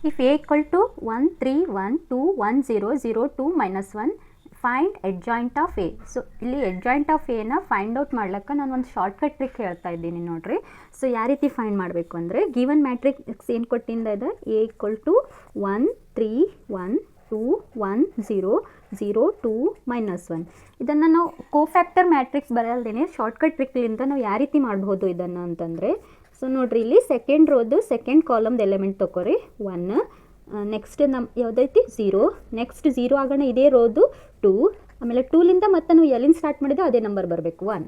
If A equal to 1 3 1 2 1 0 0 2 -1 find adjoint of A. So ಇಲ್ಲಿ adjoint of ಎನ find out ಮಾಡ್ಲಿಕ್ಕೆ ನಾನು ಒಂದು ಶಾರ್ಟ್ಕಟ್ ಟ್ರಿಕ್ ಹೇಳ್ತಾ ಇದ್ದೀನಿ ನೋಡಿರಿ. ಸೊ ಯಾವ ರೀತಿ ಫೈಂಡ್ ಮಾಡಬೇಕು ಅಂದರೆ, ಗಿವನ್ ಮ್ಯಾಟ್ರಿಕ್ಸ್ ಏನು ಕೊಟ್ಟಿಂದ ಇದೆ, ಎ ಈಕ್ವಲ್ ಟು 1 3 1 2 1 0 0 2 -1. ಇದನ್ನು ನಾವು ಕೋಫ್ಯಾಕ್ಟರ್ ಮ್ಯಾಟ್ರಿಕ್ಸ್ ಬರಲ್ದೇನೆ ಶಾರ್ಟ್ಕಟ್ ಟ್ರಿಕ್ಲಿಂದ ನಾವು ಯಾವ ರೀತಿ ಮಾಡ್ಬೋದು ಇದನ್ನು ಅಂತಂದರೆ, ಸೊ ನೋಡಿರಿ ಇಲ್ಲಿ ಸೆಕೆಂಡ್ ರೋದು ಸೆಕೆಂಡ್ ಕಾಲಮ್ದು ಎಲಿಮೆಂಟ್ ತೊಗೊರಿ 1, ನೆಕ್ಸ್ಟ್ ಯಾವುದೈತಿ 0, ನೆಕ್ಸ್ಟ್ 0 ಆಗೋಣ ಇದೇ ರೋದು 2, ಆಮೇಲೆ 2ಲಿಂದ ಮತ್ತೆ ನಾವು ಎಲ್ಲಿಂದ ಸ್ಟಾರ್ಟ್ ಮಾಡಿದ್ರೆ ಅದೇ ನಂಬರ್ ಬರಬೇಕು 1.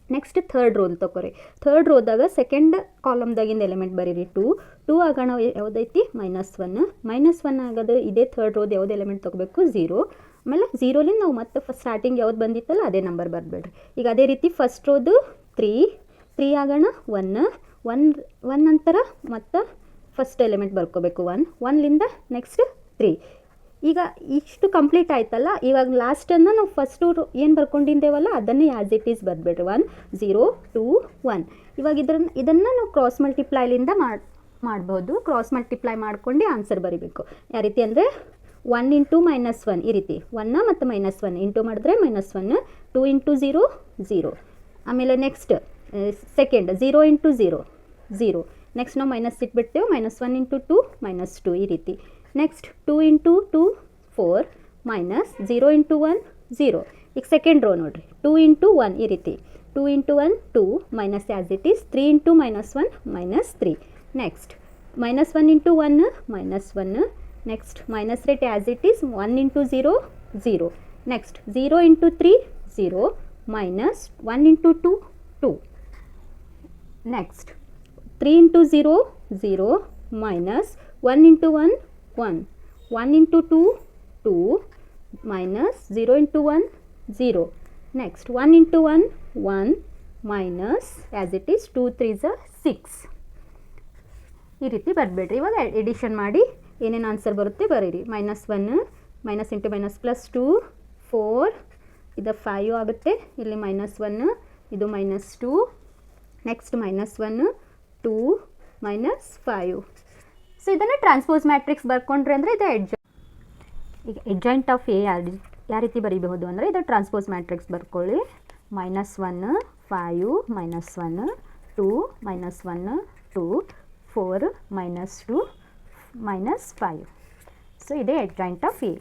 ನೆಕ್ಸ್ಟ್ ಥರ್ಡ್ ರೋಲ್ ತೊಗೊರಿ, ಥರ್ಡ್ ರೋದಾಗ ಸೆಕೆಂಡ್ ಕಾಲಮ್ದಾಗಿಂದ ಎಲಿಮೆಂಟ್ ಬರೀರಿ 2 ಆಗೋಣ ಯಾವುದೈತಿ -1 ಆಗೋದು ಇದೇ ಥರ್ಡ್ ರೋದು ಯಾವ್ದು ಎಲಿಮೆಂಟ್ ತೊಗೋಬೇಕು 0, ಆಮೇಲೆ 0ಲಿಂದ ನಾವು ಮತ್ತೆ ಸ್ಟಾರ್ಟಿಂಗ್ ಯಾವ್ದು ಬಂದಿತ್ತಲ್ಲ ಅದೇ ನಂಬರ್ ಬರಬೇಡ್ರಿ. ಈಗ ಅದೇ ರೀತಿ ಫಸ್ಟ್ ರೋದು 3 ಆಗೋಣ 1 ನಂತರ ಮತ್ತು ಫಸ್ಟ್ ಎಲಿಮೆಂಟ್ ಬರ್ಕೋಬೇಕು 1ಲಿಂದ ನೆಕ್ಸ್ಟ್ 3. ಈಗ ಇಷ್ಟು ಕಂಪ್ಲೀಟ್ ಆಯ್ತಲ್ಲ, ಇವಾಗ ಲಾಸ್ಟನ್ನು ನಾವು ಫಸ್ಟು ಏನು ಬರ್ಕೊಂಡಿದ್ದೇವಲ್ಲ ಅದನ್ನೇ ಆ್ಯಸ್ ಇಟ್ ಈಸ್ ಬರಬೇಡ್ರಿ 1 0 2 1. ಇವಾಗ ಇದನ್ನು ನಾವು ಕ್ರಾಸ್ ಮಲ್ಟಿಪ್ಲೈಲಿಂದ ಮಾಡ್ಬೋದು. ಕ್ರಾಸ್ ಮಲ್ಟಿಪ್ಲೈ ಮಾಡ್ಕೊಂಡು ಆನ್ಸರ್ ಬರೀಬೇಕು. ಯಾವ ರೀತಿ ಅಂದರೆ 1 ಇಂಟು -1 ಈ ರೀತಿ 1 ಮತ್ತು -1 ಇಂಟು ಮಾಡಿದ್ರೆ -1, 2 ಇಂಟು 0 0, ಆಮೇಲೆ ನೆಕ್ಸ್ಟ್ ಸೆಕೆಂಡ್ 0 ಇಂಟು 0 0, ನೆಕ್ಸ್ಟ್ ನಾವು ಮೈನಸ್ ಇಟ್ಬಿಡ್ತೇವೆ -1 ಇಂಟು 2 -2 ಈ ರೀತಿ. Next 2 into 2 4 -0 into 1 0. ಈಗ ಸೆಕೆಂಡ್ ರೋ ನೋಡಿರಿ 2 ಇಂಟು 1 ಈ ರೀತಿ 2 into 1 2 minus as it is 3 into -1 -3. Next -1 into 1 -1, next minus rate as it is 1 into 0 0, next 0 into 3 0 -1 into 2 2, next 3 into 0 0 -1 into 1 1, 1 into 2 2 -0 into 1 0, next 1 into 1 1 minus as it is 2 3s 6 ಈ ರೀತಿ ಬರಬೇಡ್ರಿ. ಇವಾಗ edition ಮಾಡಿ ಏನೇನು answer ಬರುತ್ತೆ ಬರೀರಿ. -1 minus into minus +2 4, ಇದು 5 ಆಗುತ್ತೆ. ಇಲ್ಲಿ -1 ಇದು -2, ನೆಕ್ಸ್ಟ್ -1 2 -5. ಸೊ ಇದನ್ನು ಟ್ರಾನ್ಸ್ಪೋಸ್ ಮ್ಯಾಟ್ರಿಕ್ಸ್ ಬರ್ಕೊಂಡ್ರೆ ಅಂದರೆ ಇದು ಈಗ ಎಡ್ಜಾಯಿಂಟ್ ಆಫ್ ಎ ಯಾವ ರೀತಿ ಬರೀಬಹುದು ಅಂದರೆ, ಇದು ಟ್ರಾನ್ಸ್ಪೋಸ್ ಮ್ಯಾಟ್ರಿಕ್ಸ್ ಬರ್ಕೊಳ್ಳಿ. -1 5 -1 2 -1 2 4 -2 -5. ಸೊ ಇದೇ ಎಡ್ಜಾಯಿಂಟ್ ಆಫ್ ಎ.